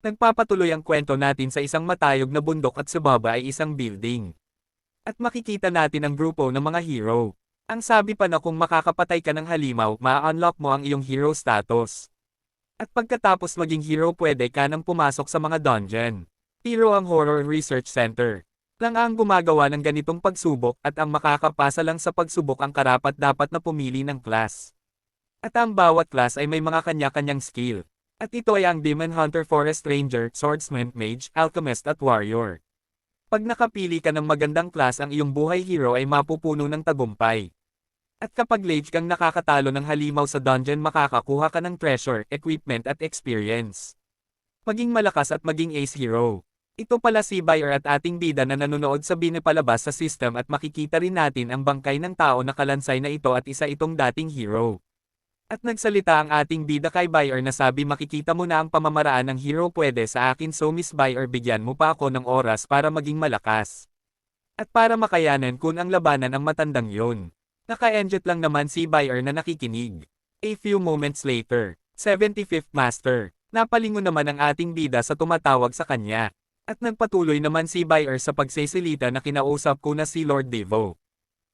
Nagpapatuloy ang kwento natin sa isang matayog na bundok at sa baba ay isang building. At makikita natin ang grupo ng mga hero. Ang sabi pa na kung makakapatay ka ng halimaw, ma-unlock mo ang iyong hero status. At pagkatapos maging hero pwede ka nang pumasok sa mga dungeon. Pero ang Horror Research Center lang ang gumagawa ng ganitong pagsubok at ang makakapasa lang sa pagsubok ang karapat-dapat na pumili ng class. At ang bawat class ay may mga kanya-kanyang skill. At ito ay ang Demon Hunter, Forest Ranger, Swordsman, Mage, Alchemist at Warrior. Pag nakapili ka ng magandang class ang iyong buhay hero ay mapupuno ng tagumpay. At kapag late kang nakakatalo ng halimaw sa dungeon makakakuha ka ng treasure, equipment at experience. Maging malakas at maging ace hero. Ito pala si Bayer at ating bida na nanonood sa binipalabas sa system at makikita rin natin ang bangkay ng tao na kalansay na ito at isa itong dating hero. At nagsalita ang ating bida kay Bayer na sabi makikita mo na ang pamamaraan ng hero pwede sa akin so Miss Bayer bigyan mo pa ako ng oras para maging malakas. At para makayanan kun ang labanan ang matandang yon. Naka-enjet lang naman si Bayer na nakikinig. A few moments later, 75th Master, napalingon naman ang ating bida sa tumatawag sa kanya. At nagpatuloy naman si Bayer sa pagsesilita na kinausap ko na si Lord Devo.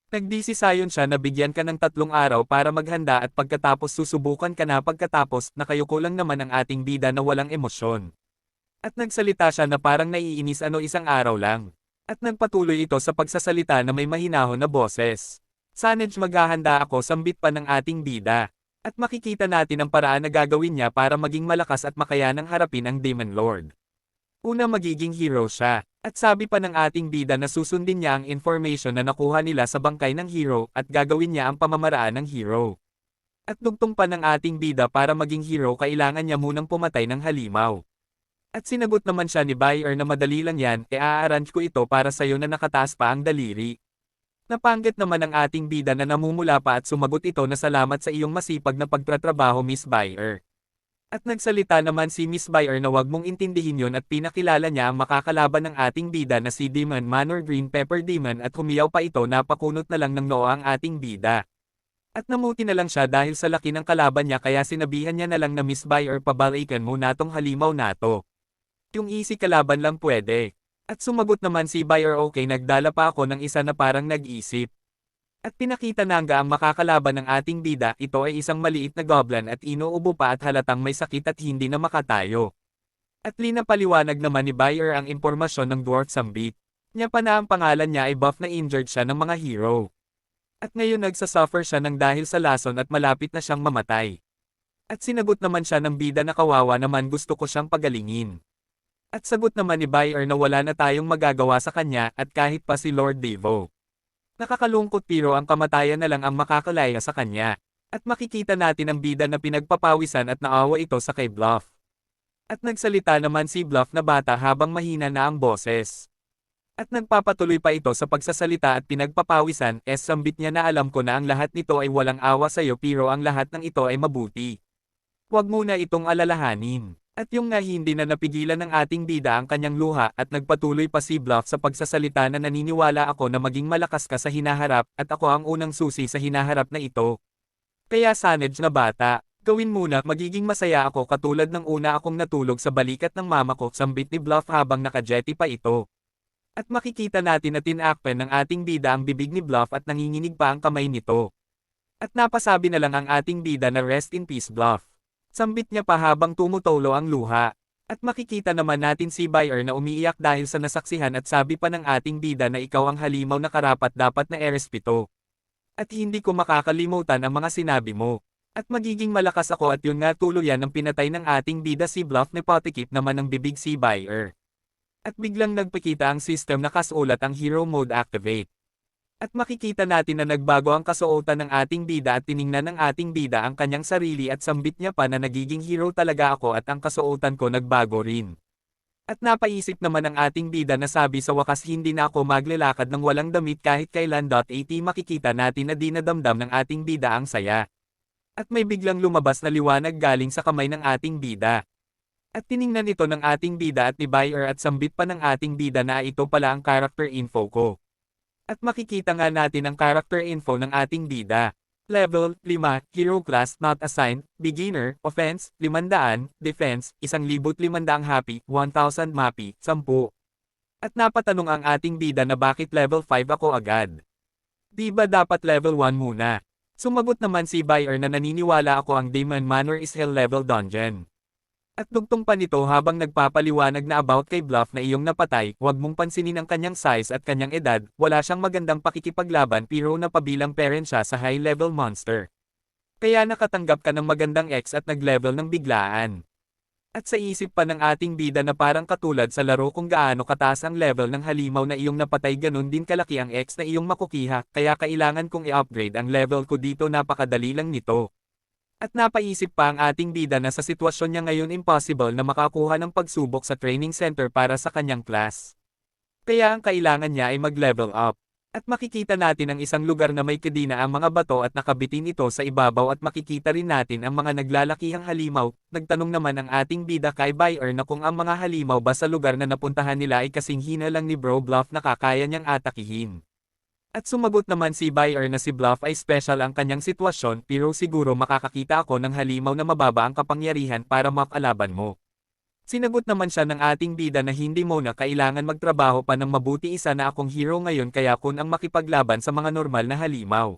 Nagdesisayon siya na bigyan ka ng 3 araw para maghanda at pagkatapos susubukan ka na pagkatapos nakayuko lang naman ang ating bida na walang emosyon. At nagsalita siya na parang naiinis ano 1 araw lang. At nagpatuloy ito sa pagsasalita na may mahinahon na boses. Sanadyo maghahanda ako sambit pa ng ating bida. At makikita natin ang paraan na gagawin niya para maging malakas at makayanang harapin ang Demon Lord. Una magiging hero siya. At sabi pa ng ating bida na susundin niya ang information na nakuha nila sa bangkay ng hero at gagawin niya ang pamamaraan ng hero. At dugtong pa ng ating bida para maging hero kailangan niya munang pumatay ng halimaw. At sinagot naman siya ni Bayer na madali lang yan i-arrange ko ito para sa'yo na nakataas pa ang daliri. Napanggit naman ang ating bida na namumula pa at sumagot ito na salamat sa iyong masipag na pagtatrabaho Miss Bayer. At nagsalita naman si Miss Bayer na wag mong intindihin yon at pinakilala niya ang makakalaban ng ating bida na si Demon Manor Green Pepper Demon at humiyaw pa ito napakunot na lang ng noo ang ating bida. At namuti na lang siya dahil sa laki ng kalaban niya kaya sinabihan niya na lang na Miss Bayer pabalikan mo natong halimaw nato. Yung easy kalaban lang pwede. At sumagot naman si Bayer okay nagdala pa ako ng isa na parang nag-isip. At pinakita na ang makakalaban ng ating bida, ito ay isang maliit na goblin at inuubo pa at halatang may sakit at hindi na makatayo. At linapaliwanag naman ni Bayer ang impormasyon ng Dwarf Sambit. Niya pa na ang pangalan niya ay buff na injured siya ng mga hero. At ngayon nagsasuffer siya ng dahil sa lason at malapit na siyang mamatay. At sinagot naman siya ng bida na kawawa naman gusto ko siyang pagalingin. At sagot naman ni Bayer na wala na tayong magagawa sa kanya at kahit pa si Lord Devo. Nakakalungkot pero ang kamatayan na lang ang makakalaya sa kanya. At makikita natin ang bida na pinagpapawisan at naawa ito sa kay Bluff. At nagsalita naman si Bluff na bata habang mahina na ang boses. At nagpapatuloy pa ito sa pagsasalita at pinagpapawisan sambit niya na alam ko na ang lahat nito ay walang awa sa iyo pero ang lahat ng ito ay mabuti. Huwag muna itong alalahanin. At yung nga hindi na napigilan ng ating bida ang kanyang luha at nagpatuloy pa si Bluff sa pagsasalita na naniniwala ako na maging malakas ka sa hinaharap at ako ang unang susi sa hinaharap na ito. Kaya Sanadyo na bata, gawin muna magiging masaya ako katulad ng una akong natulog sa balikat ng mama ko sambit ni Bluff habang nakajetty pa ito. At makikita natin na tinakpan ng ating bida ang bibig ni Bluff at nanginginig pa ang kamay nito. At napasabi na lang ang ating bida na rest in peace Bluff. Sambit niya pa habang tumutolo ang luha. At makikita naman natin si Bayer na umiiyak dahil sa nasaksihan at sabi pa ng ating bida na ikaw ang halimaw na karapat dapat na erespeto. At hindi ko makakalimutan ang mga sinabi mo. At magiging malakas ako at yun nga tuluyan ng pinatay ng ating bida si Bluff ni Potikip naman ng bibig si Bayer. At biglang nagpakita ang system na kasulat ang hero mode activate. At makikita natin na nagbago ang kasuotan ng ating bida at tiningnan ng ating bida ang kanyang sarili at sambit niya pa na nagiging hero talaga ako at ang kasuotan ko nagbago rin. At napaisip naman ang ating bida na sabi sa wakas hindi na ako maglalakad ng walang damit kahit kailan. At makikita natin na dinadamdam ng ating bida ang saya. At may biglang lumabas na liwanag galing sa kamay ng ating bida. At tiningnan ito ng ating bida at ni Bayer at sambit pa ng ating bida na ito pala ang character info ko. At makikita nga natin ang character info ng ating bida. Level 5, Hero Class Not Assigned, Beginner, Offense, 500, Defense, 1,500 Happy, 1,000 Mappy, 10. At napatanong ang ating bida na bakit level 5 ako agad. Di ba dapat level 1 muna? Sumagot naman si Buyer na naniniwala ako ang Demon Manor is Hell level dungeon. At dugtong pa nito habang nagpapaliwanag na about kay Bluff na iyong napatay, huwag mong pansinin ang kanyang size at kanyang edad, wala siyang magandang pakikipaglaban pero napabilang parent siya sa high-level monster. Kaya nakatanggap ka ng magandang X at nag-level ng biglaan. At sa isip pa ng ating bida na parang katulad sa laro kung gaano kataas ang level ng halimaw na iyong napatay ganun din kalaki ang X na iyong makukiha, kaya kailangan kong i-upgrade ang level ko dito napakadali lang nito. At napaisip pa ang ating bida na sa sitwasyon niya ngayon impossible na makakuha ng pagsubok sa training center para sa kanyang class. Kaya ang kailangan niya ay mag-level up. At makikita natin ang isang lugar na may kadina ang mga bato at nakabitin ito sa ibabaw at makikita rin natin ang mga naglalakihang halimaw. Nagtanong naman ang ating bida kay Buyer na kung ang mga halimaw ba sa lugar na napuntahan nila ay kasing hina lang ni Bro Bluff na kakaya niyang atakihin. At sumagot naman si Buyer na si Bluff ay special ang kanyang sitwasyon pero siguro makakakita ako ng halimaw na mababa ang kapangyarihan para makalaban mo. Sinagot naman siya ng ating bida na hindi mo na kailangan magtrabaho pa ng mabuti isa na akong hero ngayon kaya kun ang makipaglaban sa mga normal na halimaw.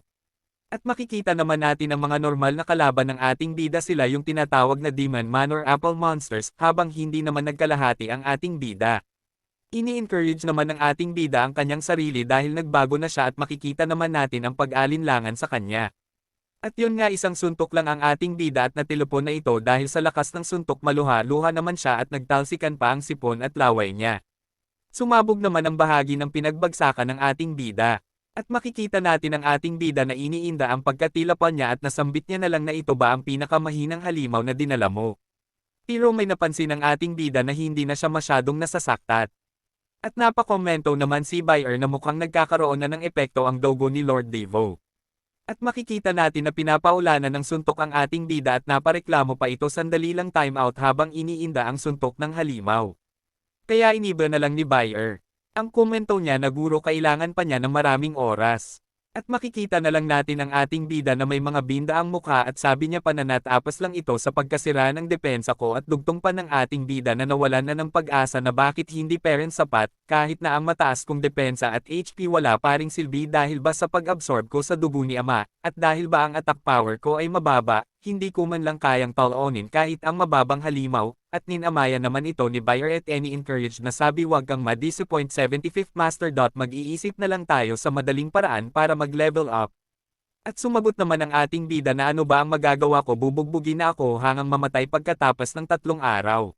At makikita naman natin ang mga normal na kalaban ng ating bida sila yung tinatawag na Demon Manor Apple Monsters habang hindi naman nagkalahati ang ating bida. Ini-encourage naman ng ating bida ang kanyang sarili dahil nagbago na siya at makikita naman natin ang pag-alinlangan sa kanya. At yun nga isang suntok lang ang ating bida at natelepon na ito dahil sa lakas ng suntok maluha-luha naman siya at nagtalsikan pa ang sipon at laway niya. Sumabog naman ang bahagi ng pinagbagsakan ng ating bida. At makikita natin ang ating bida na iniinda ang pagkatilapan niya at nasambit niya na lang na ito ba ang pinakamahinang halimaw na dinala mo. Pero may napansin ang ating bida na hindi na siya masyadong nasasaktat. At napakomento naman si Buyer na mukhang nagkakaroon na ng epekto ang dogo ni Lord Devo. At makikita natin na pinapaulanan ng suntok ang ating bida at napareklamo pa ito sandali lang time out habang iniinda ang suntok ng halimaw. Kaya iniba na lang ni Buyer. Ang komento niya na guro kailangan pa niya ng maraming oras. At makikita na lang natin ang ating bida na may mga binda ang mukha at sabi niya pa na natapas lang ito sa pagkasira ng depensa ko at dugtong pa ng ating bida na nawalan na ng pag-asa na bakit hindi parent sapat, kahit na ang mataas kong depensa at HP wala pa ring silbi dahil ba sa pag-absorb ko sa dugo ni ama, at dahil ba ang attack power ko ay mababa, hindi ko man lang kayang taloonin kahit ang mababang halimaw, at ninamaya naman ito ni Buyer at any encouraged na sabi wag kang ma-disappoint 75th Master. Mag-iisip na lang tayo sa madaling paraan para mag-level up. At sumagot naman ang ating bida na ano ba ang magagawa ko bubugbugin na ako hanggang mamatay pagkatapos ng 3 araw.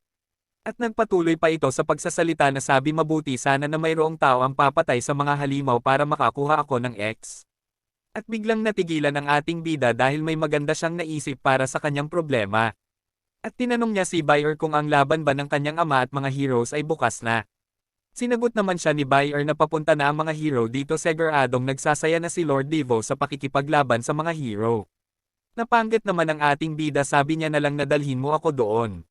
At nagpatuloy pa ito sa pagsasalita na sabi mabuti sana na mayroong tao ang papatay sa mga halimaw para makakuha ako ng X. At biglang natigilan ang ating bida dahil may maganda siyang naisip para sa kanyang problema. At tinanong niya si Buyer kung ang laban ba ng kanyang ama at mga heroes ay bukas na. Sinagot naman siya ni Buyer na papunta na ang mga hero dito siguradong nagsasaya na si Lord Devo sa pakikipaglaban sa mga hero. Napanggit naman ang ating bida sabi niya na lang na dalhin mo ako doon.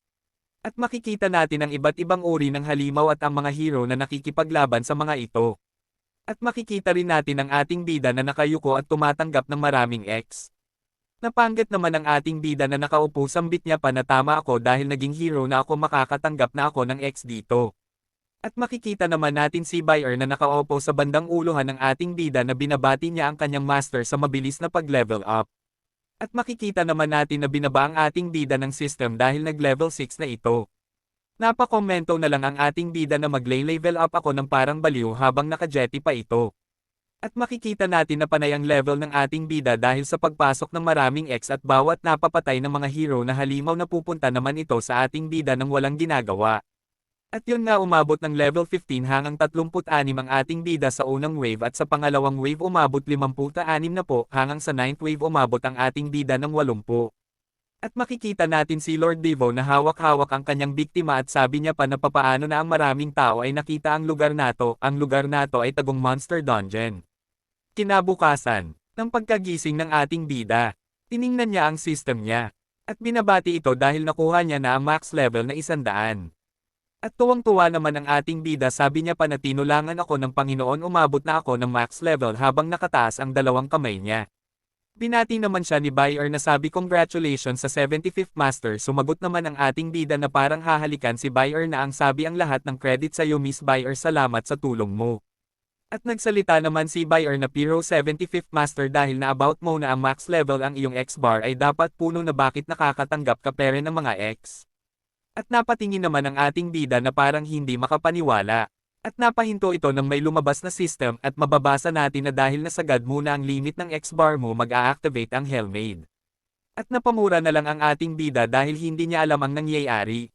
At makikita natin ang iba't ibang uri ng halimaw at ang mga hero na nakikipaglaban sa mga ito. At makikita rin natin ang ating bida na nakayuko at tumatanggap ng maraming X. Napanggit naman ang ating bida na nakaupo sambit niya pa na tama ako dahil naging hero na ako makakatanggap na ako ng X dito. At makikita naman natin si Buyer na nakaupo sa bandang uluhan ng ating bida na binabati niya ang kanyang master sa mabilis na pag-level up. At makikita naman natin na binaba ang ating bida ng system dahil nag-level 6 na ito. Napakomento na lang ang ating bida na mag-level up ako ng parang baliw habang naka-jetty pa ito. At makikita natin na panay ang level ng ating bida dahil sa pagpasok ng maraming X at bawat napapatay ng mga hero na halimaw na pupunta naman ito sa ating bida nang walang ginagawa. At yun nga umabot ng level 15 hanggang 36 ang ating bida sa unang wave at sa pangalawang wave umabot 56 na po hanggang sa 9th wave umabot ang ating bida ng 80. At makikita natin si Lord Devo na hawak-hawak ang kanyang biktima at sabi niya pa na papaano na ang maraming tao ay nakita ang lugar nato ay tagong monster dungeon. Kinabukasan, ng pagkagising ng ating bida, tiningnan niya ang system niya, at binabati ito dahil nakuha niya na ang max level na 100. At tuwang-tuwa naman ang ating bida sabi niya pa na tinulangan ako ng Panginoon umabot na ako ng max level habang nakataas ang 2 kamay niya. Binati naman siya ni Bayer na sabi congratulations sa 75th Master. Sumagot naman ang ating bida na parang hahalikan si Bayer na ang sabi ang lahat ng credit sa iyo Miss Bayer, salamat sa tulong mo. At nagsalita naman si Bayer na pero 75th Master dahil na about mo na ang max level ang iyong X-bar ay dapat puno na bakit nakakatanggap ka pere ng mga X. At napatingin naman ang ating bida na parang hindi makapaniwala. At napahinto ito ng may lumabas na system at mababasa natin na dahil nasagad muna ang limit ng X-bar mo mag-a-activate ang Hellmaid. At napamura na lang ang ating bida dahil hindi niya alam ang nangyayari.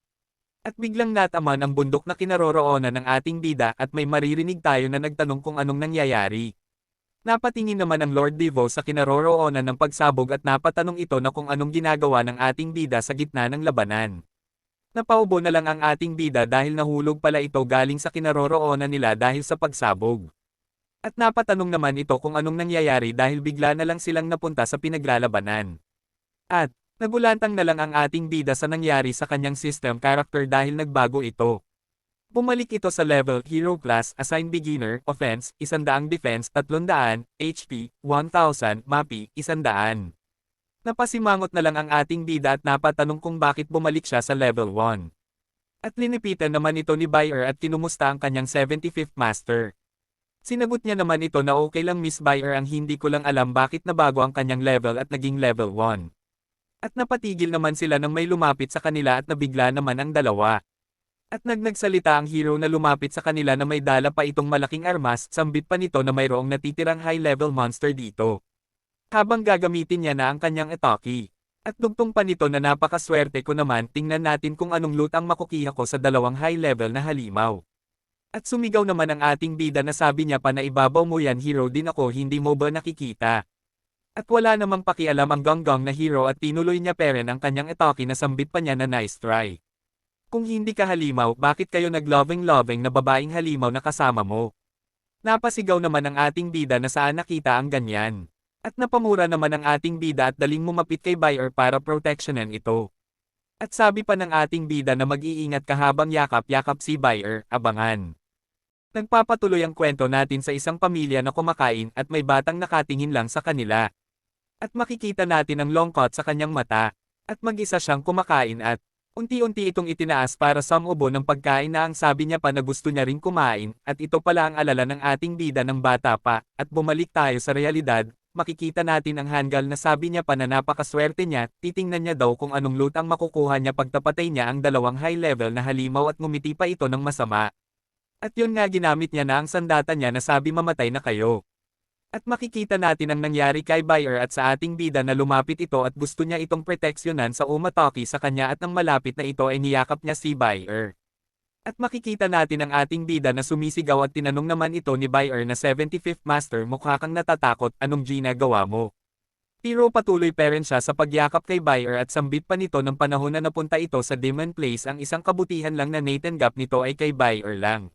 At biglang nataman ang bundok na kinaroroonan ng ating bida at may maririnig tayo na nagtanong kung anong nangyayari. Napatingin naman ang Lord Devo sa kinaroroonan ng pagsabog at napatanong ito na kung anong ginagawa ng ating bida sa gitna ng labanan. Napaubo na lang ang ating bida dahil nahulog pala ito galing sa kinaroroonan nila dahil sa pagsabog. At napatanong naman ito kung anong nangyayari dahil bigla na lang silang napunta sa pinaglalabanan. At, nagulantang na lang ang ating bida sa nangyari sa kanyang system character dahil nagbago ito. Bumalik ito sa level Hero Class, Assign Beginner, Offense, 100 Defense, 300, HP, 1000, MAPI, 100. Napasimangot na lang ang ating bida at napatanong kung bakit bumalik siya sa level 1. At linipitan naman ito ni Bayer at kinumusta ang kanyang 75th Master. Sinagot niya naman ito na okay lang Miss Bayer, ang hindi ko lang alam bakit nabago ang kanyang level at naging level 1. At napatigil naman sila nang may lumapit sa kanila at nabigla naman ang dalawa. At nagsalita ang hero na lumapit sa kanila na may dala pa itong malaking armas, sambit pa nito na mayroong natitirang high-level monster dito. Habang gagamitin niya na ang kanyang atake. At dugtong pa nito na napakaswerte ko naman, tingnan natin kung anong loot ang makukuha ko sa dalawang high-level na halimaw. At sumigaw naman ang ating bida na sabi niya pa na ibabaw mo yan hero, din ako, hindi mo ba nakikita? At wala namang pakialam ang gonggong na hero at tinuloy niya peren ang kanyang atake na sambit pa niya na nice try. Kung hindi ka halimaw, bakit kayo nag-loving-loving na babaeng halimaw na kasama mo? Napasigaw naman ang ating bida na saan nakita ang ganyan. At napamura naman ang ating bida at daling mumapit kay Bayer para protectionan ito. At sabi pa ng ating bida na mag-iingat ka habang yakap-yakap si Bayer, abangan. Nagpapatuloy ang kwento natin sa isang pamilya na kumakain at may batang nakatingin lang sa kanila. At makikita natin ang longkot sa kanyang mata. At mag-isa siyang kumakain at unti-unti itong itinaas para samubo ng pagkain na ang sabi niya pa na gusto niya ring kumain, at ito pala ang alala ng ating bida ng bata pa. At bumalik tayo sa realidad. Makikita natin ang hanggal na sabi niya pa na napakaswerte niya, titingnan niya daw kung anong loot ang makukuha niya pagtapatay niya ang dalawang high-level na halimaw at ngumiti pa ito ng masama. At yun nga ginamit niya na ang sandata niya na sabi mamatay na kayo. At makikita natin ang nangyari kay Bayer at sa ating bida na lumapit ito at gusto niya itong proteksyonan sa umatake sa kanya at nang malapit na ito ay niyakap niya si Bayer. At makikita natin ang ating bida na sumisigaw at tinanong naman ito ni Bayer na 75th Master, mukha kang natatakot, anong ginagawa mo? Pero patuloy pa rin siya sa pagyakap kay Bayer at sambit pa nito ng panahon na napunta ito sa Demon Place, ang isang kabutihan lang na natangap nito ay kay Bayer lang.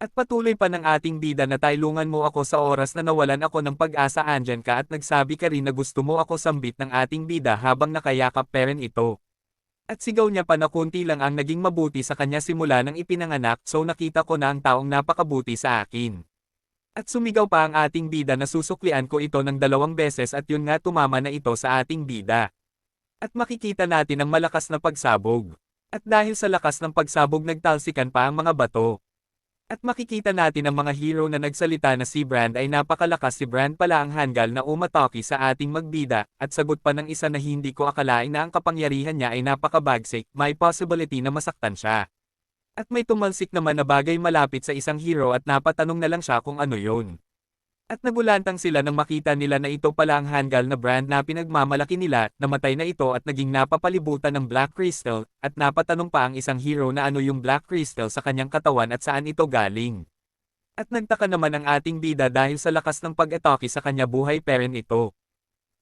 At patuloy pa ng ating bida na taylungan mo ako sa oras na nawalan ako ng pag-asa, andyan ka, at nagsabi ka rin na gusto mo ako, sambit ng ating bida habang nakayakap pa rin ito. At sigaw niya pa na kunti lang ang naging mabuti sa kanya simula nang ipinanganak, so nakita ko na ang taong napakabuti sa akin. At sumigaw pa ang ating bida na susuklian ko ito ng 2 beses at yun nga tumama na ito sa ating bida. At makikita natin ang malakas na pagsabog. At dahil sa lakas ng pagsabog nagtalsikan pa ang mga bato. At makikita natin ang mga hero na nagsalita na si Brand ay napakalakas, si Brand pala ang hanggal na umatake sa ating magbida, at sagot pa ng isa na hindi ko akalain na ang kapangyarihan niya ay napakabagsik, may possibility na masaktan siya. At may tumalsik naman na bagay malapit sa isang hero at napatanong na lang siya kung ano yun. At nagulantang sila nang makita nila na ito pala ang hanggal na Brand na pinagmamalaki nila, namatay na ito at naging napapalibutan ng Black Crystal, at napatanong pa ang isang hero na ano yung Black Crystal sa kanyang katawan at saan ito galing. At nagtaka naman ang ating bida dahil sa lakas ng pag-atake sa kanya, buhay pa rin ito.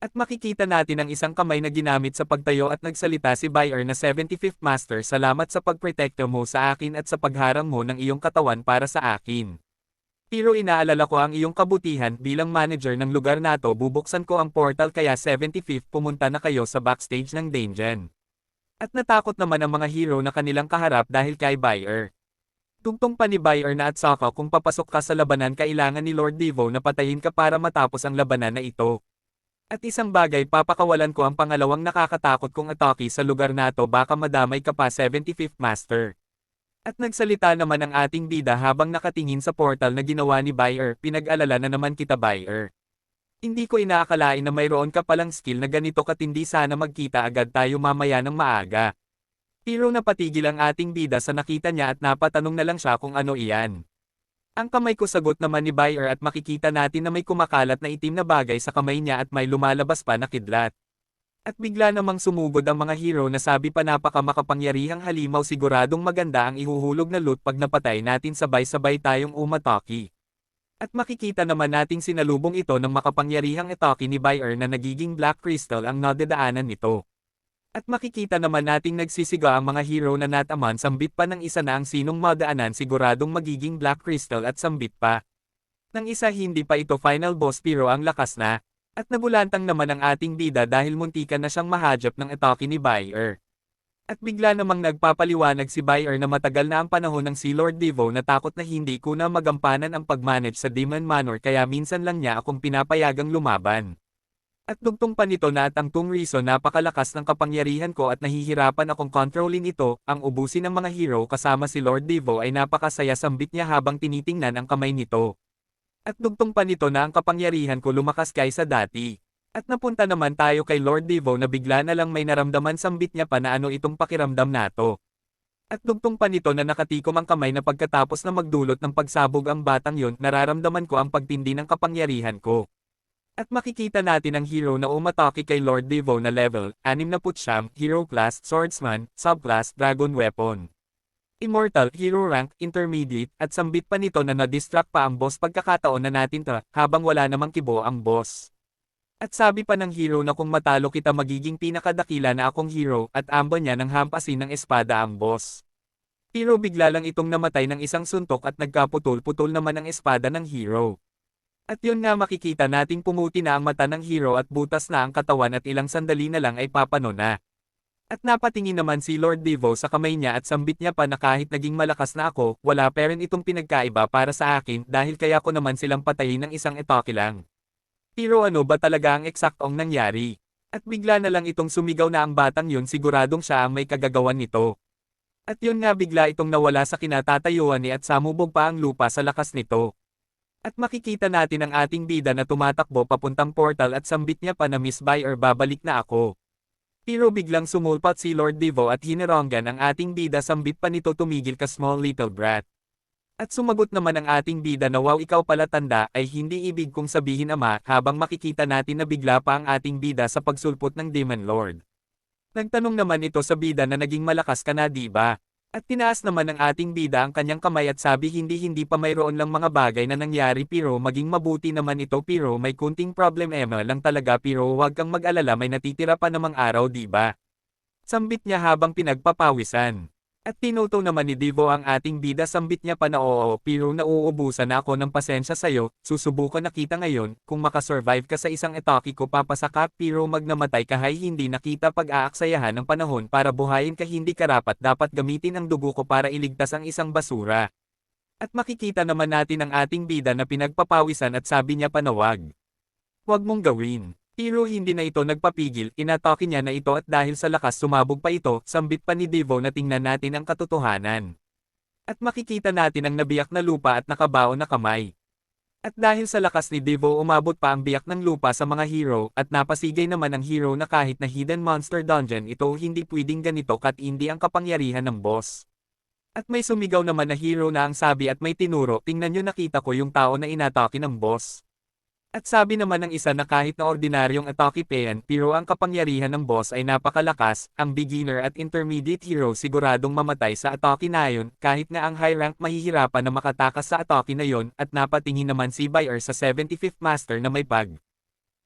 At makikita natin ang isang kamay na ginamit sa pagtayo at nagsalita si Bayer na 75th Master, salamat sa pagprotekto mo sa akin at sa pagharang mo ng iyong katawan para sa akin. Pero inaalala ko ang iyong kabutihan bilang manager ng lugar nato, bubuksan ko ang portal kaya 75th pumunta na kayo sa backstage ng dungeon. At natakot naman ang mga hero na kanilang kaharap dahil kay Bayer. Tungtong pa ni Bayer na at saka kung papasok ka sa labanan kailangan ni Lord Devo na patayin ka para matapos ang labanan na ito. At isang bagay papakawalan ko ang pangalawang nakakatakot kong atake sa lugar na to baka madamay ka pa 75th Master. At nagsalita naman ang ating bida habang nakatingin sa portal na ginawa ni Bayer, pinag-alala na naman kita Bayer. Hindi ko inaakalain na mayroon ka palang skill na ganito katindi sana magkita agad tayo mamaya ng maaga. Pero napatigil ang ating bida sa nakita niya at napatanong na lang siya kung ano iyan. Ang kamay ko sagot naman ni Bayer at makikita natin na may kumakalat na itim na bagay sa kamay niya at may lumalabas pa na kidlat. At bigla namang sumugod ang mga hero na sabi pa napaka makapangyarihang halimaw siguradong maganda ang ihuhulog na loot pag napatay natin sabay-sabay tayong umatake. At makikita naman nating sinalubong ito ng makapangyarihang atake ni Bayer na nagiging Black Crystal ang nadadaanan nito. At makikita naman nating nagsisiga ang mga hero na nataman sambit pa ng isa na ang sinong madaanan siguradong magiging Black Crystal at sambit pa. Nang isa hindi pa ito final boss pero ang lakas na. At nabulantang naman ang ating bida dahil muntikan na siyang mahajap ng atake ni Bayer. At bigla namang nagpapaliwanag si Bayer na matagal na ang panahon ng si Lord Devo na takot na hindi ko na magampanan ang pagmanage sa Demon Manor kaya minsan lang niya akong pinapayagang lumaban. At dugtong pa nito na at ang tung reason napakalakas ng kapangyarihan ko at nahihirapan akong controlling ito, ang ubusin ng mga hero kasama si Lord Devo ay napakasaya sambit niya habang tinitingnan ang kamay nito. At dugtong pa nito na ang kapangyarihan ko lumakas kaysa dati. At napunta naman tayo kay Lord Devo na bigla na lang may naramdaman sambit niya pa na ano itong pakiramdam nato. At dugtong pa nito na nakatikom ang kamay na pagkatapos na magdulot ng pagsabog ang batang yon nararamdaman ko ang pagtindi ng kapangyarihan ko. At makikita natin ang hero na umatake kay Lord Devo na level 69, Hero Class, Swordsman, Subclass, Dragon Weapon. Immortal, Hero Rank, Intermediate, at sambit pa nito na na-distract pa ang boss pagkakataon na natin to, habang wala namang kibo ang boss. At sabi pa ng hero na kung matalo kita magiging pinakadakila na akong hero at amba niya ng hampasin ng espada ang boss. Pero bigla lang itong namatay ng isang suntok at nagkaputol-putol naman ang espada ng hero. At yun nga makikita nating pumuti na ang mata ng hero at butas na ang katawan at ilang sandali na lang ay papano na. At napatingin naman si Lord Devo sa kamay niya at sambit niya pa na kahit naging malakas na ako, wala pa rin itong pinagkaiba para sa akin dahil kaya ko naman silang patayin ng isang atake lang. Pero ano ba talaga ang eksaktong nangyari? At bigla na lang itong sumigaw na ang batang yun siguradong siya ang may kagagawan nito. At yun nga bigla itong nawala sa kinatatayuan ni at samubog pa ang lupa sa lakas nito. At makikita natin ang ating bida na tumatakbo papuntang portal at sambit niya pa na Miss Bayer babalik na ako. Pero biglang sumulpat si Lord Devo at hinironggan ang ating bida sambit pa nito tumigil ka small little brat. At sumagot naman ang ating bida na wow ikaw pala tanda ay hindi ibig kong sabihin ama habang makikita natin na bigla pa ang ating bida sa pagsulpot ng Demon Lord. Nagtanong naman ito sa bida na naging malakas ka na diba? At tinaas naman ng ating bida ang kanyang kamay at sabi hindi pa mayroon lang mga bagay na nangyari pero maging mabuti naman ito pero may kunting problema lang talaga pero huwag kang mag-alala may natitira pa namang araw diba? Sambit niya habang pinagpapawisan. At tinuto naman ni Devo ang ating bida sambit niya pa na oo pero nauubusan na ako ng pasensya sa'yo, susubukan na kita ngayon, kung makasurvive ka sa isang atake ko papasakak pero magnamatay ka hay hindi nakita pag-aaksayahan ng panahon para buhayin ka hindi karapat dapat gamitin ang dugo ko para iligtas ang isang basura. At makikita naman natin ang ating bida na pinagpapawisan at sabi niya pa na wag. Wag mong gawin. Pero hindi na ito nagpapigil, inatake niya na ito at dahil sa lakas sumabog pa ito, sambit pa ni Devo na tingnan natin ang katotohanan. At makikita natin ang nabiyak na lupa at nakabaon na kamay. At dahil sa lakas ni Devo umabot pa ang biyak ng lupa sa mga hero at napasigay naman ang hero na kahit na hidden monster dungeon ito hindi pwedeng ganito kat hindi ang kapangyarihan ng boss. At may sumigaw naman na hero na ang sabi at may tinuro, tingnan nyo nakita ko yung tao na inatake ng boss. At sabi naman ng isa na kahit na ordinaryong atake payan pero ang kapangyarihan ng boss ay napakalakas, ang beginner at intermediate hero siguradong mamatay sa atake na yun, kahit nga ang high rank mahihirapan na makatakas sa atake na yon at napatingin naman si Bayer sa 75th Master na may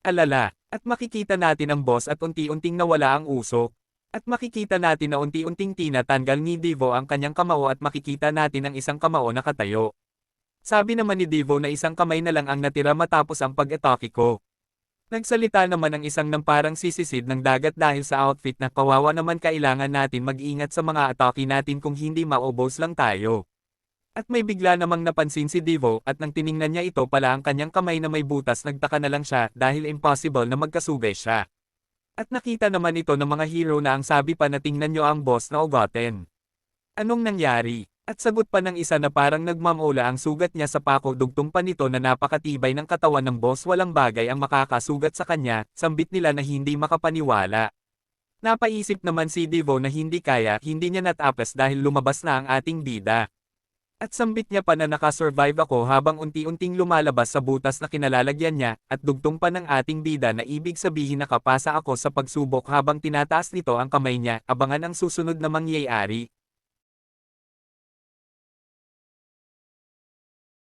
alala, at makikita natin ang boss at unti-unting nawala ang usok. At makikita natin na unti-unting tinatanggal ni Devo ang kanyang kamao at makikita natin ang isang kamao na katayo. Sabi naman ni Devo na isang kamay na lang ang natira matapos ang pag-atake ko. Nagsalita naman ang isang ng parang sisisid ng dagat dahil sa outfit na kawawa naman kailangan natin mag-ingat sa mga atake natin kung hindi maubos lang tayo. At may bigla namang napansin si Devo at nang tiningnan niya ito pala ang kanyang kamay na may butas nagtaka na lang siya dahil impossible na magkasugay siya. At nakita naman ito ng mga hero na ang sabi pa na tingnan nyo ang boss na ugatin. Anong nangyari? At sagot pa ng isa na parang nagmamola ang sugat niya sa pako dugtong pa nito na napakatibay ng katawan ng boss walang bagay ang makakasugat sa kanya, sambit nila na hindi makapaniwala. Napaisip naman si Devo na hindi kaya hindi niya natapos dahil lumabas na ang ating bida. At sambit niya pa na nakasurvive ako habang unti-unting lumalabas sa butas na kinalalagyan niya, at dugtong pa ng ating bida na ibig sabihin nakapasa ako sa pagsubok habang tinataas nito ang kamay niya, abangan ang susunod na mangyayari.